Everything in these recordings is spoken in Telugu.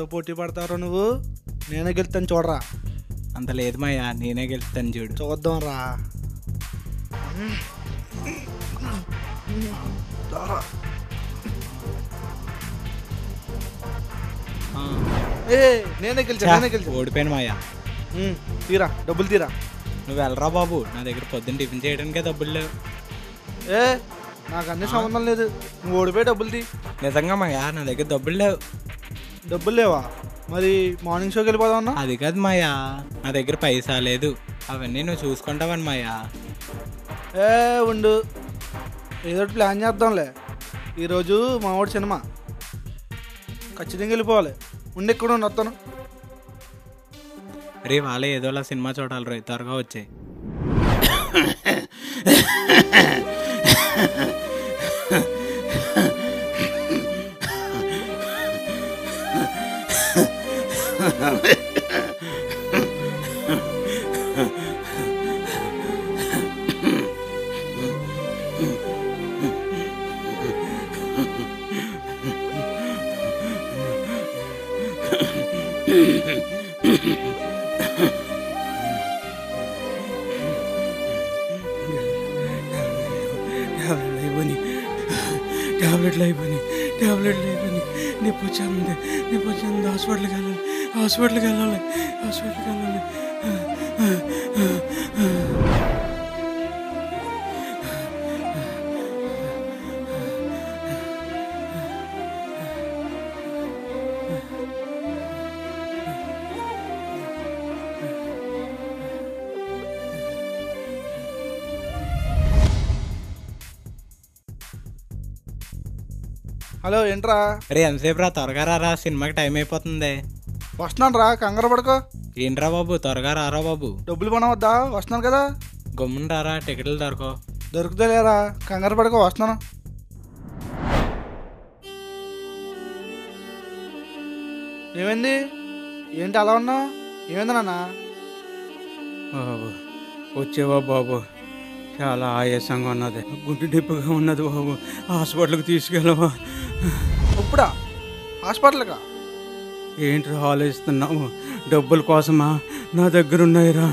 నాతో పోటీ పడతావు నువ్వు? నేనే గెలుస్తాను చూడరా. అంత లేదు మాయా, నేనే గెలుస్తాను చూడు. చూద్దాం రా. నేనే గెలిచా. ఓడిపోయాను మాయా. తీరా డబ్బులు తీరా. నువ్వు వెళ్ళరా బాబు, నా దగ్గర పొద్దున్న టిఫిన్ చేయడానికే డబ్బులు లేవు. నాకు అన్ని సంబంధం లేదు, నువ్వు ఓడిపోయి డబ్బులు తీ. నిజంగా మాయా, నా దగ్గర డబ్బులు లేవు. డబ్బులు లేవా? మరి మార్నింగ్ షోకి వెళ్ళిపోదామన్నా? అది కాదు మాయా, నా దగ్గర పైసా లేదు. అవన్నీ నువ్వు చూసుకుంటావని మాయా. ఉండు, ఏదో ప్లాన్ చేద్దాంలే. ఈరోజు మా వాడి సినిమా, ఖచ్చితంగా వెళ్ళిపోవాలి. ఉండి ఎక్కడ వస్తాను. రే వాళ్ళే ఏదోలా సినిమా చూడాలి రే, త్వరగా వచ్చాయి. ట్యాబ్లెట్లు అయిపోయినాయి. నొప్పి వచ్చింది. హాస్పిటల్కి వెళ్ళాలి. హలో, ఏంట్రా? రే ఎంతసేపు రా, త్వరగా రారా, సినిమాకి టైం అయిపోతుంది. వస్తున్నాను రా, కంగారు పడుకో. ఏంట్రా బాబు, త్వరగా రారా బాబు. డబ్బులు పనవద్దా? వస్తున్నాను కదా. గమ్మున రారా, టికెట్లు దొరుకుతా లేరా, కంగారు పడుకో, వస్తున్నాను. ఏమైంది? ఏంటి అలా ఉన్నావు? ఏమైంది నాన్న? బాబు వచ్చేవా బాబు? చాలా ఆయాసంగా ఉన్నది, గుండె నొప్పిగా ఉన్నది బాబు. హాస్పిటల్కి తీసుకెళ్ళవా? ఇప్పుడా? హాస్పిటల్కా? ఏంటి ఆలోచిస్తున్నావు? డబ్బుల కోసమా? నా దగ్గర ఉన్నాయిరా,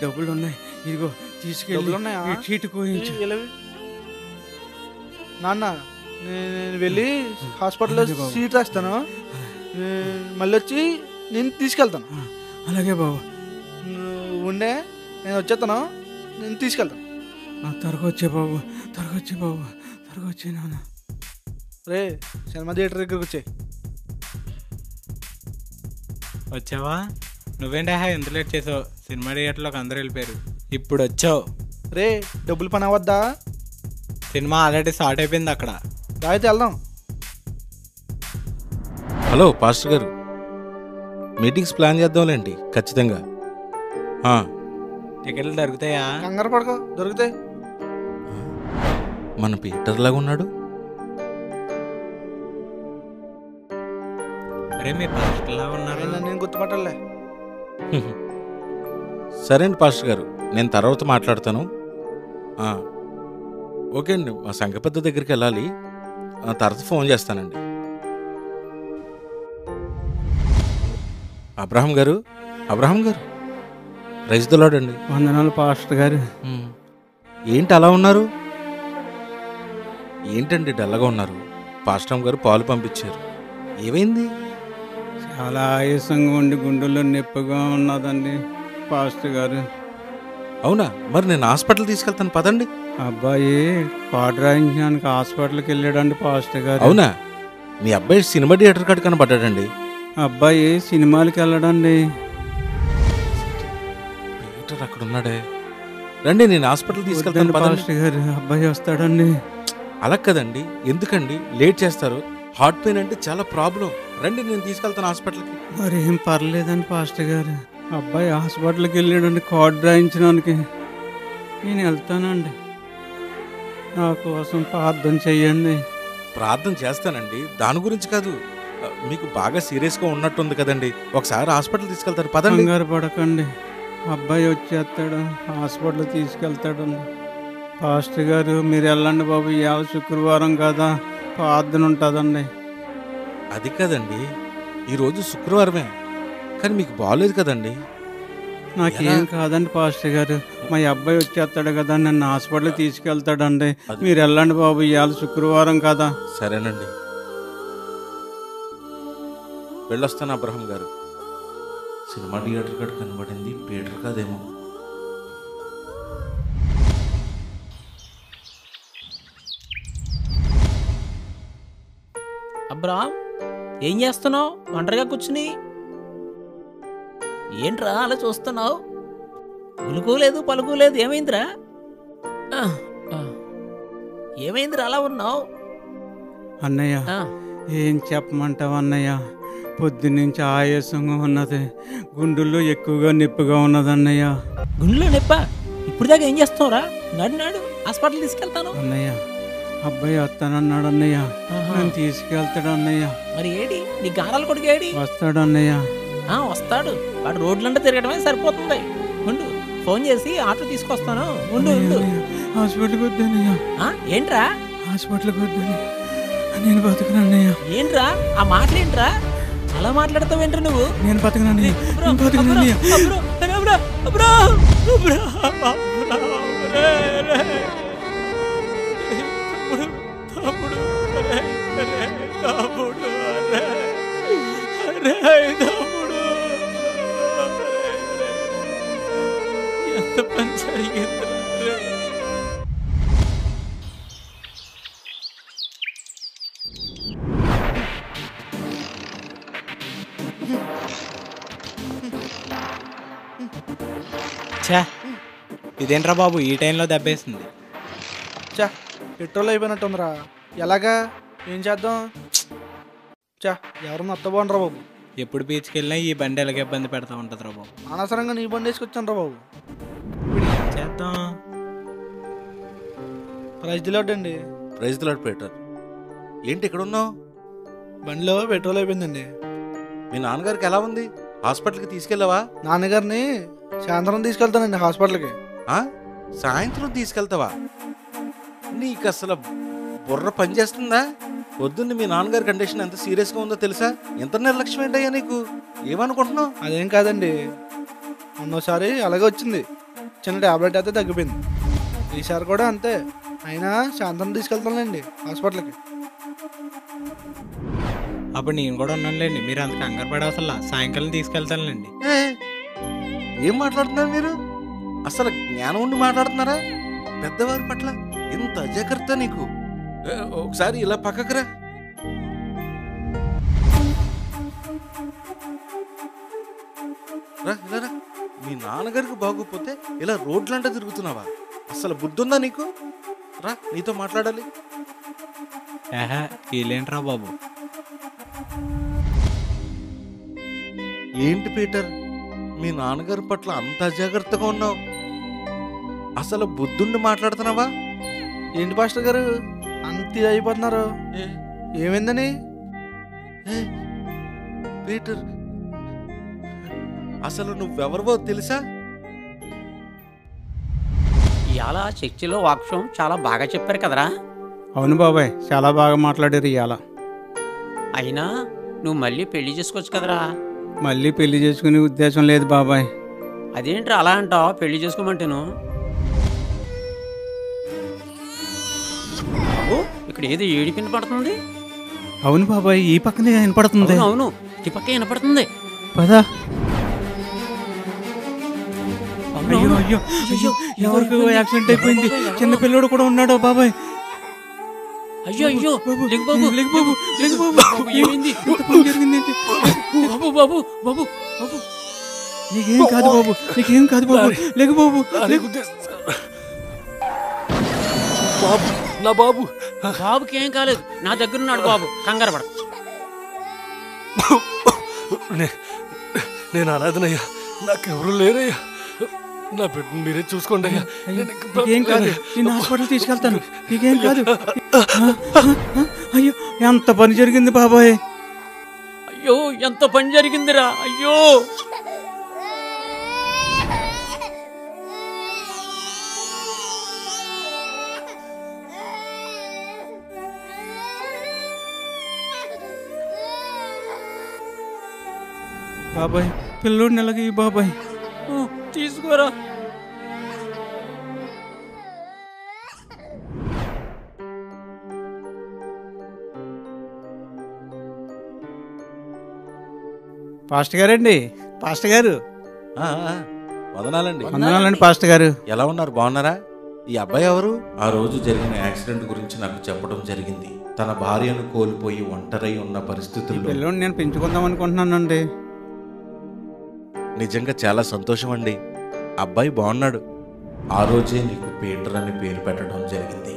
డబ్బులు ఉన్నాయి. ఇదిగో తీసుకెళ్ళి చీటి కోయించు. నాన్న, నేను వెళ్ళి హాస్పిటల్లో సీట్ రాస్తాను, మళ్ళీ వచ్చి నేను తీసుకెళ్తాను. అలాగే బాబు. ఉండే, నేను వచ్చేస్తాను, నేను తీసుకెళ్తాను. త్వరగా వచ్చే బాబు, త్వరగా వచ్చే నాన్న. రే, సినిమా థియేటర్ దగ్గరకు వచ్చావా? నువ్వేంటి ఎంత లేట్ చేసావు? సినిమా థియేటర్లోకి అందరూ వెళ్ళిపోయారు, ఇప్పుడు వచ్చావు. రే, డబ్బులు పని అవద్దా? సినిమా ఆల్రెడీ స్టార్ట్ అయిపోయింది అక్కడ. అయితే వెళ్దాం. హలో పాస్టర్ గారు, మీటింగ్స్ ప్లాన్ చేద్దాంలేండి ఖచ్చితంగా. టికెట్లు దొరుకుతాయా? కంగారు పడుకో, దొరుకుతాయి. మన పీటర్ లాగా ఉన్నాడు. అరే మీరు పాస్టర్ లాగా ఉన్నారు. నేను గుర్తుపట్టాలే. సరే అండి పాస్టర్ గారు, నేను తర్వాత మాట్లాడతాను. ఓకే అండి, మా సంఘ పెద్ద దగ్గరికి వెళ్ళాలి, తర్వాత ఫోన్ చేస్తానండి. అబ్రహం గారు ప్రైజ్ ది లార్డ్ అండి. వందనాలు పాస్టర్ గారు. ఏంటి అలా ఉన్నారు? ఏంటండి డల్లగా ఉన్నారు? పాస్టర్ గారు పాలు పంపించారు, ఏమైంది? చాలా ఆయాసంగా ఉండి గుండెల్లో నొప్పిగా ఉన్నదండి పాస్టర్ గారు. అవునా? మరి నేను హాస్పిటల్ తీసుకెళ్తాను పదండి. అబ్బాయి పాట రాయించడానికి హాస్పిటల్కి వెళ్ళాడండి పాస్టర్ గారు. అవునా? మీ అబ్బాయి సినిమా థియేటర్ కాడ కనబడ్డాడండి. అబ్బాయి సినిమాలకి వెళ్ళడండి. పీటర్ అక్కడ ఉన్నాడే, రండి నేను హాస్పిటల్ తీసుకెళ్తాను పాస్టర్ గారు. అబ్బాయి వస్తాడండి. అలా కదండి, ఎందుకండి లేట్ చేస్తారు? హార్ట్ పెయిన్ అంటే చాలా ప్రాబ్లం. రండి నేను తీసుకెళ్తాను హాస్పిటల్కి. మరి ఏం పర్లేదండి పాస్టర్ గారు. అబ్బాయి హాస్పిటల్కి వెళ్ళాడండి కార్డు రాయించడానికి. నేను వెళ్తానండి, నా కోసం ప్రార్థన చెయ్యండి. ప్రార్థన చేస్తానండి, దాని గురించి కాదు. మీకు బాగా సీరియస్గా ఉన్నట్టుంది కదండి, ఒకసారి హాస్పిటల్ తీసుకెళ్తారు పదండి. కంగారు పడకండి, అబ్బాయి వచ్చేస్తాడు, హాస్పిటల్ తీసుకెళ్తాడండి. పాస్టర్ గారు మీరు వెళ్ళండి బాబు, ఇవాళ శుక్రవారం కదా, ప్రార్థన ఉంటుందండి. అది కదండి, ఈరోజు శుక్రవారమే, కానీ మీకు బాగోలేదు కదండి. నాకేం కాదండి పాస్టర్ గారు, మా అబ్బాయి వచ్చేస్తాడు కదా, నన్ను హాస్పిటల్కి తీసుకెళ్తాడండి. మీరు వెళ్ళండి బాబు, ఇవాళ శుక్రవారం కదా. సరేనండి, వెళ్ళొస్తాను అబ్రహం గారు. సినిమా థియేటర్ కాడ కనబడింది, పీటర్ కాదేమో. అబ్రామ్, ఏం చేస్తున్నావు ఒంటరిగా కూర్చుని? ఏంట్రా అలా చూస్తున్నావు? ఉలుకోలేదు పలుకోలేదు, ఏమైందిరా? ఆ, ఆ. ఏమైందిరా అలా ఉన్నావు? అన్నయ్య ఏం చెప్పమంటావు అన్నయ్య, పొద్దున్నుంచి ఆయాసంగా ఉన్నది, గుండెల్లో ఎక్కువగా నొప్పిగా ఉన్నది అన్నయ్య. గుండెలో నొప్ప? ఇప్పుడు దాకా ఏం చేస్తావురా? నాడు హాస్పిటల్ తీసుకెళ్తాను. అన్నయ్య, అబ్బాయి వస్తానన్నాడు అన్నయ్య, నన్ను తీసుకెళ్తాడు అన్నయ్య. మరి ఏడి నీ గారాల కొడుకు ఏడి? వస్తాడు అన్నయ్య. వస్తాడు, వాడు రోడ్లంటే తిరగడమే సరిపోతుంది. ఉండు, ఫోన్ చేసి ఆటో తీసుకొస్తాను. ఉండు ఉండు. హాస్పిటల్కి వద్దన్నయ్య. ఏంట్రా హాస్పిటల్కి వద్దని, నేను బతుకును అన్నయ్య. ఏంట్రా ఆ మాటలేంట్రా? అలా మాట్లాడతావు ఏంట్రా నువ్వు? నేను బతుకును అన్నయ్య, నేను బతుకును అన్నయ్య. ఎంత పని జరిగింది. ఛా, ఇదేంట్రా బాబు ఈ టైంలో దెబ్బేసింది? చా, పెట్రోల్ అయిపోయినట్టుందిరా. ఎలాగా? ఏం చేద్దాం? చా, ఎవరన్నా అత్త బాగుండ్రా బాబు. ఎప్పుడు బీచ్కి వెళ్ళినా ఈ బండి ఎలాగ ఇబ్బంది పెడతా ఉంటుంది రా బాబు. అనవసరంగా నీ బండి వేసుకొచ్చాను రా బాబు. చేద్దాం. ప్రైజ్ దిలాడండి. Praise the Lord Peter. ఏంటి ఇక్కడ ఉన్నావు? బండిలో పెట్రోల్ అయిపోయిందండి. మీ నాన్నగారికి ఎలా ఉంది? హాస్పిటల్కి తీసుకెళ్ళావా? నాన్నగారిని సాయంత్రం తీసుకెళ్తానండి హాస్పిటల్కి. సాయంత్రం తీసుకెళ్తావా? నీకు అసలు బుర్ర పని చేస్తుందా? పొద్దున్న మీ నాన్నగారి కండిషన్ ఎంత సీరియస్గా ఉందో తెలుసా? ఎంత నిర్లక్ష్యం ఏంటయ్యా నీకు? ఏమనుకుంటున్నావు? అదేం కాదండి, మొన్నోసారి అలాగే వచ్చింది, చిన్న ట్యాబ్లెట్ అయితే తగ్గిపోయింది. ఈసారి కూడా అంతే. అయినా సాయంత్రం తీసుకెళ్తానండి హాస్పిటల్కి. అప్పుడు నేను కూడా ఉన్నానులేండి, మీరు అంత కంగారు పడవసలా. సాయంకాలం తీసుకెళ్తానులేండి. ఏం మాట్లాడుతున్నారు మీరు? అసలు జ్ఞానం ఉండి మాట్లాడుతున్నారా? పెద్దవారి పట్ల ఇంత అజాగ్రత్త నీకు? ఒకసారి ఇలా పక్కకురా. రా, ఇలా రా. మీ నాన్నగారికి బాగోపోతే ఇలా రోడ్లంటే తిరుగుతున్నావా? అసలు బుద్ధుందా నీకు? రా, నీతో మాట్లాడాలి. వీళ్ళేంట్రా బాబు? ఏంటి పీటర్, మీ నాన్నగారి పట్ల అంత అజాగ్రత్తగా ఉన్నావు? అసలు బుద్ధుండి మాట్లాడుతున్నావా? ఏంటి పాస్టర్ గారు అంత ఇది అయిపోతున్నారు? ఏమైందని? పీటర్, అసలు నువ్వెవరివో తెలుసా? ఇవాళ చర్చిలో వాక్యం చాలా బాగా చెప్పారు కదరా? అవును బాబాయ్, చాలా బాగా మాట్లాడారు ఇవాళ. అయినా నువ్వు మళ్ళీ పెళ్లి చేసుకోవచ్చు కదరా? మళ్ళీ పెళ్లి చేసుకునే ఉద్దేశం లేదు బాబాయ్. అదేంట్రా అలా అంటావు? పెళ్లి చేసుకోమంటేను ఇక్కడ ఏదో ఏడిపిన పడుతుంది. అవును బాబాయ్, ఈ పక్కనే వినపడుతుంది. అవును, ఈ పక్క వినపడుతుంది. పదా. అయ్యో అయ్యో అయ్యో, ఎవరికి యాక్సిడెంట్ అయిపోయింది. చిన్న పిల్లోడు కూడా ఉన్నాడు బాబాయ్. అయ్యో అయ్యో, లేకు బాబు, లేకు బాబు, లేకు బాబు. ఏమైంది? జరిగిందేంటి? బాబు బాబు బాబు బాబు, నీకేం కాదు బాబు, నీకేం కాదు బాబు. లేకు బాబు, లేకు. బాబు, నా బాబు. బాబుకి ఏం కాలేదు, నా దగ్గర ఉన్నాడు బాబు, కంగారు పడ. నేను అనాథనయ్యా, నాకెవరు లేరయ్యా. నా బిడ్డను మీరే చూసుకోండి అయ్యా. నీకేం కాదు, నేను హాస్పిటల్ తీసుకెళ్తాను. నీకేం కాదు. అయ్యో, ఎంత పని జరిగింది బాబాయ్. అయ్యో, ఎంత పని జరిగిందిరా. అయ్యో, బాబాయ్ పిల్లోడిని ఎలాగ బాబాయ్ తీసుకోరా. పాస్టర్ గారండి, పాస్టర్ గారు. ఆ, ఆ, వదనాలండి. వందనాలండి పాస్టర్ గారు. ఎలా ఉన్నారు, బాగున్నారా? ఈ అబ్బాయి ఎవరు? ఆ రోజు జరిగిన యాక్సిడెంట్ గురించి నాకు చెప్పడం జరిగింది. తన భార్యను కోల్పోయి ఒంటరై ఉన్న పరిస్థితుల్లో పిల్లోడిని నేను పెంచుకుందాం అనుకుంటున్నానండి. నిజంగా చాలా సంతోషం అండి. అబ్బాయి బాగున్నాడు. ఆ రోజే నీకు పీటర్ అని పేరు పెట్టడం జరిగింది.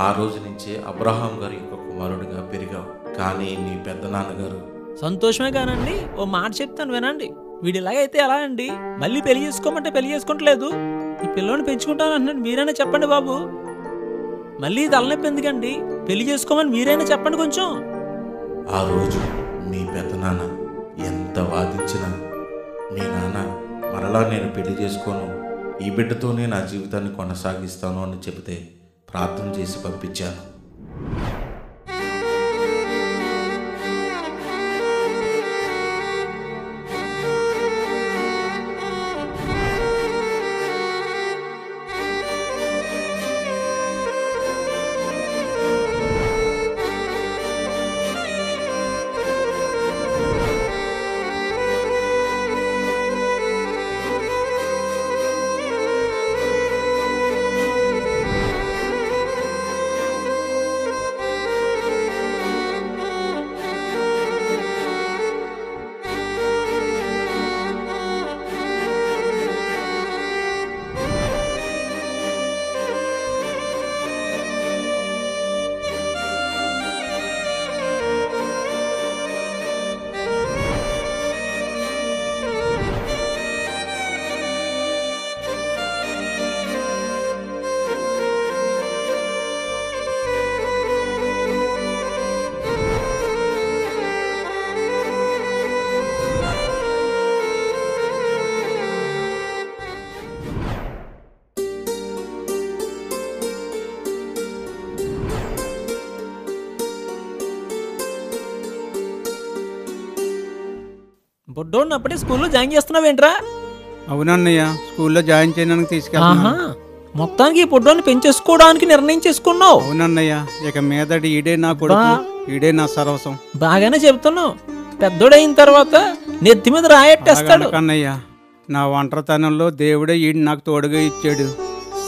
ఆ రోజు నుంచే అబ్రహాం గారి యొక్క కుమారుడిగా పెరిగావు. కానీ నీ పెద్ద నాన్నగారు సంతోషమే కానండి, ఓ మాట చెప్తాను వినండి. వీడు ఇలాగైతే ఎలా అండి? మళ్ళీ పెళ్లి చేసుకోమంటే పెళ్లి చేసుకోవట్లేదు. ఈ పిల్లోని పెంచుకుంటాను అంటున్నాడు. మీరైనా చెప్పండి బాబు. మళ్ళీ తలనొప్పి ఎందుకండి? పెళ్లి చేసుకోమని మీరైనా చెప్పండి కొంచెం. ఆ రోజు మీ పెద్దనాన్న ఎంత వాదించినా మీ నాన్న మరలా నేను పెళ్లి చేసుకోను, ఈ బిడ్డతోనే నా జీవితాన్ని కొనసాగిస్తాను అని చెబితే ప్రార్థన చేసి పంపించాను. బొడ్డోడిని అప్పుడే స్కూల్లో జాయిన్ చేస్తున్నావేంట్రా? అవునన్నయ్య, స్కూల్లో జాయిన్ చేయడానికి తీసుకెళ్తాను. ఆహా, మొత్తానికి ఈ బొడ్డోడిని పెంచేసుకోవడానికి నిర్ణయం చేసుకున్నావు. అవునన్నయ్య, ఇక మీదటి ఈడే నా కొడుకు, ఈడే నా సర్వసం. బాగానే చెబుతున్నావు. పెద్దోడైన తర్వాత నెత్తి మీద రాయట్టేస్తాడు. కన్నయ్య, నా ఒంటరితనంలో దేవుడే ఈడు నాకు తోడుగా ఇచ్చాడు.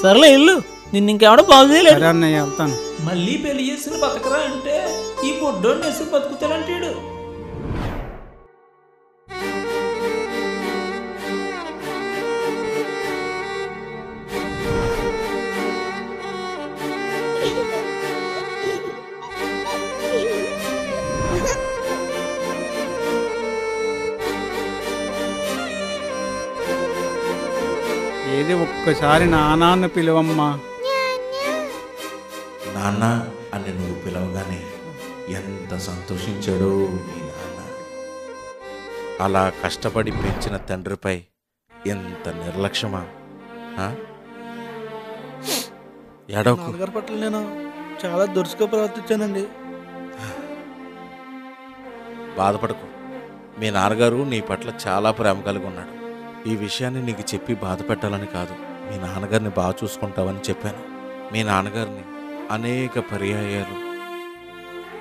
సర్లే ఇల్లు, నిన్ను ఇంకెవడో బాగు చేయలేడు. సరే అన్నయ్య, వెళ్తాను. మళ్ళీ పెళ్లి చేసిన బతకరా అంటే ఈ బొడ్డోడిని వేసి బతుకుతాడంటాడు. ఏది ఒక్కసారి నాన్న పిలువమ్మా. నాన్న అని నువ్వు పిలవగానే ఎంత సంతోషించాడో మీ నాన్న. అలా కష్టపడి పెంచిన తండ్రిపై ఎంత నిర్లక్ష్యమా? ఎడవకు. నాన్నగారి పట్ల నేను చాలా దురుసుగా ప్రవర్తించానండి. బాధపడకు. మీ నాన్నగారు నీ పట్ల చాలా ప్రేమ కలిగి ఉన్నాడు. ఈ విషయాన్ని నీకు చెప్పి బాధ పెట్టాలని కాదు, మీ నాన్నగారిని బాగా చూసుకుంటావని చెప్పాను. మీ నాన్నగారిని అనేక పర్యాయాలు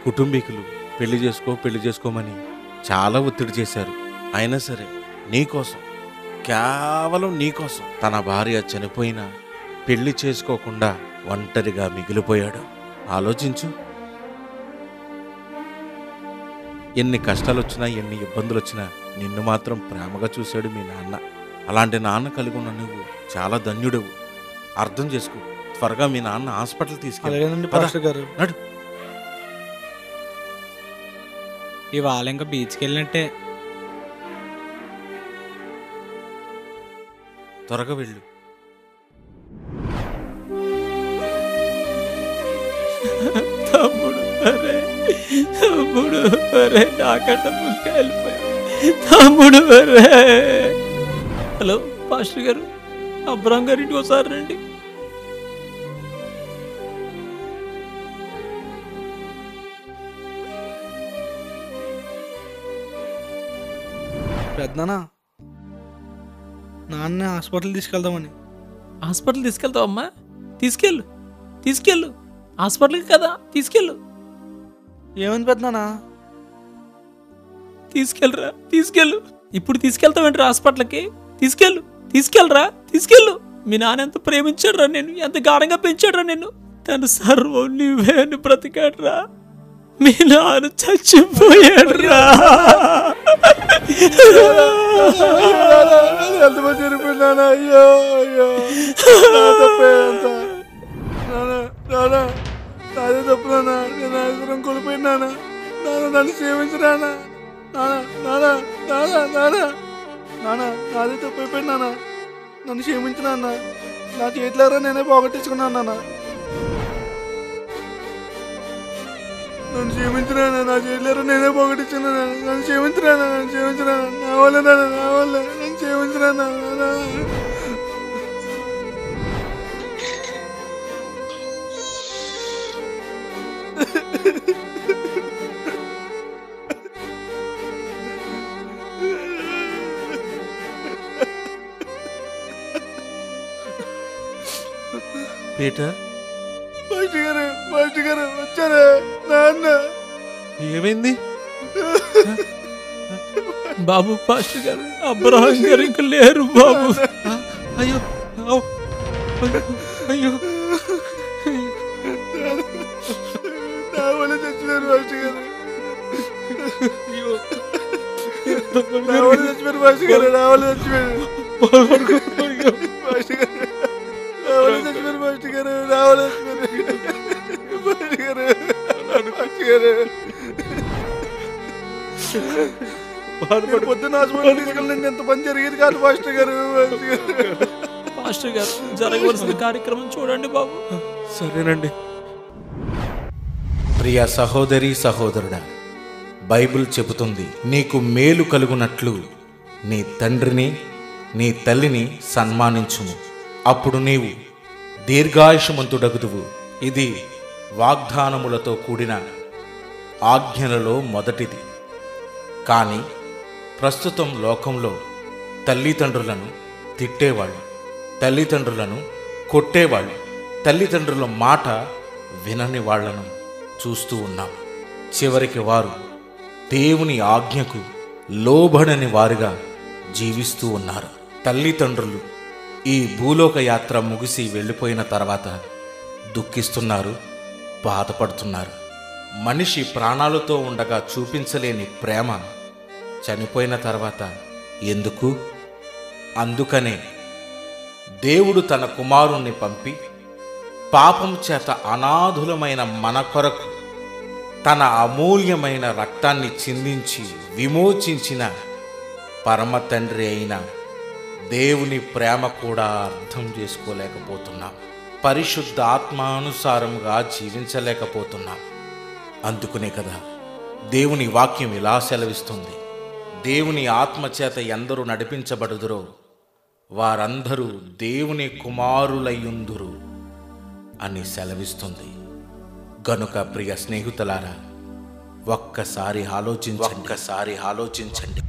కుటుంబీకులు పెళ్లి చేసుకోమని చాలా ఒత్తిడి చేశారు. అయినా సరే నీకోసం, కేవలం నీకోసం తన భార్య చనిపోయినా పెళ్లి చేసుకోకుండా ఒంటరిగా మిగిలిపోయాడు. ఆలోచించు. ఎన్ని కష్టాలు వచ్చినా, ఎన్ని ఇబ్బందులు వచ్చినా నిన్ను మాత్రం ప్రేమగా చూశాడు మీ నాన్న. అలాంటి నాన్న కలిగి ఉన్న నువ్వు చాలా ధన్యుడవు. అర్థం చేసుకో. త్వరగా మీ నాన్న హాస్పిటల్ అలాగేనండి పాస్టర్ గారు. నడు. ఇవాళ ఇంకా బీచ్కి వెళ్ళినట్టే. త్వరగా వెళ్ళు. తమ్ముడు అరే, తమ్ముడు అరే, నాకంట ముందుకు వెళ్ళిపోయా. తమ్ముడు అరే. హలో పాస్టర్ గారు, అబ్రాం గారి ఇంటికి ఒకసారి రండి. పెద్దనా నాన్న హాస్పిటల్ తీసుకెళ్దామని. హాస్పిటల్ తీసుకెళ్తావమ్మా? తీసుకెళ్ళు, తీసుకెళ్ళు. హాస్పిటల్కి కదా, తీసుకెళ్ళు. ఏమైంది పెద్దనా? తీసుకెళ్ళరా, తీసుకెళ్ళు. ఇప్పుడు తీసుకెళ్తావేంటి హాస్పిటల్కి? తీసుకెళ్ళు, తీసుకెళ్ళరా, తీసుకెళ్ళు. మీ నాన్న ఎంత ప్రేమించాడు రా నేను, ఎంత గాఢంగా పెంచాడు రా నేను. తను సర్వం నీవే అని బ్రతికాడురా. మీ నాన్న చచ్చిపోయాడు రా. ఎంతమంది చనిపోయినా? అయ్యో అయ్యో, నాదే తప్పు నాన్న. నేను ఆశ్రమం కోల్పోయినా నాన్న, నన్ను క్షమించరానా నాన్న. నాన్న నాన్న నాన్న నాన్న నాదే తప్పు అయిపోయింది నాన్న, నన్ను క్షమించు నాన్న. నా చేతిలో నేనే పోగొట్టించుకున్నాను నాన్న. నన్ను క్షమించరానా, నా చేతిలో నేనే పోగొట్టించుకున్నాను. నన్ను క్షమించరానా, నన్ను క్షమించరానా. నా వల్ల నాన్న, నా వల్ల నన్ను క్షమించరానా నాన్న. పీటర్, మాస్టర్ గారు వచ్చారా? నాన్న ఏమైంది? బాబు పాస్టర్ గారు, అబ్రహాం గారు ఇంకా లేరు బాబు. అయ్యో ఔ, అయ్యో, నా వల్ల చచ్చిపోయారు మాస్టర్ గారు. నా వల్ల చచ్చిపోయారు మాస్టర్ గారు. నా వల్ల చచ్చిపోయారు మాస్టర్ గారు. నా వల్ల చచ్చిపోయారు మాస్టర్ గారు. నా వల్ల చచ్చిపోయారు మాస్టర్ గారు. మాస్టర్ గారు పొద్దున్న హాస్పిటల్ తీసుకెళ్ళండి. ఎంత పని జరిగేది కాదు మాస్టర్ గారు. పాస్టర్ గారు, జరగవలసిన కార్యక్రమం చూడండి బాబు. సరేనండి. ప్రియ సహోదరి సహోదరుడా, బైబిల్ చెబుతుంది, నీకు మేలు కలుగునట్లు నీ తండ్రిని నీ తల్లిని సన్మానించుము, అప్పుడు నీవు దీర్ఘాయుషమంతుడగుదువు. ఇది వాగ్దానములతో కూడిన ఆజ్ఞలలో మొదటిది. కానీ ప్రస్తుతం లోకంలో తల్లిదండ్రులను తిట్టేవాళ్ళు, తల్లిదండ్రులను కొట్టేవాళ్ళు, తల్లిదండ్రుల మాట వినని వాళ్లను చూస్తూ ఉన్నాం. చివరికి వారు దేవుని ఆజ్ఞకు లోబడని వారుగా జీవిస్తూ ఉన్నారు. తల్లిదండ్రులు ఈ భూలోక యాత్ర ముగిసి వెళ్ళిపోయిన తర్వాత దుఃఖిస్తున్నారు, బాధపడుతున్నారు. మనిషి ప్రాణాలతో ఉండగా చూపించలేని ప్రేమ చనిపోయిన తర్వాత ఎందుకు? అందుకనే దేవుడు తన కుమారుణ్ణి పంపి పాపం చేత అనాథులమైన మన కొరకు తన అమూల్యమైన రక్తాన్ని చిందించి విమోచించిన పరమ తండ్రి అయిన దేవుని ప్రేమ కూడా అర్థం చేసుకోలేకపోతున్నాం. పరిశుద్ధ ఆత్మానుసారంగా జీవించలేకపోతున్నాం. అందుకునే కదా దేవుని వాక్యం ఇలా సెలవిస్తుంది, దేవుని ఆత్మచేత ఎందరూ నడిపించబడుదురో వారందరూ దేవుని కుమారులయ్యుందురు అని సెలవిస్తుంది. గనుక ప్రియ స్నేహితులారా, ఒక్కసారి ఆలోచించండి.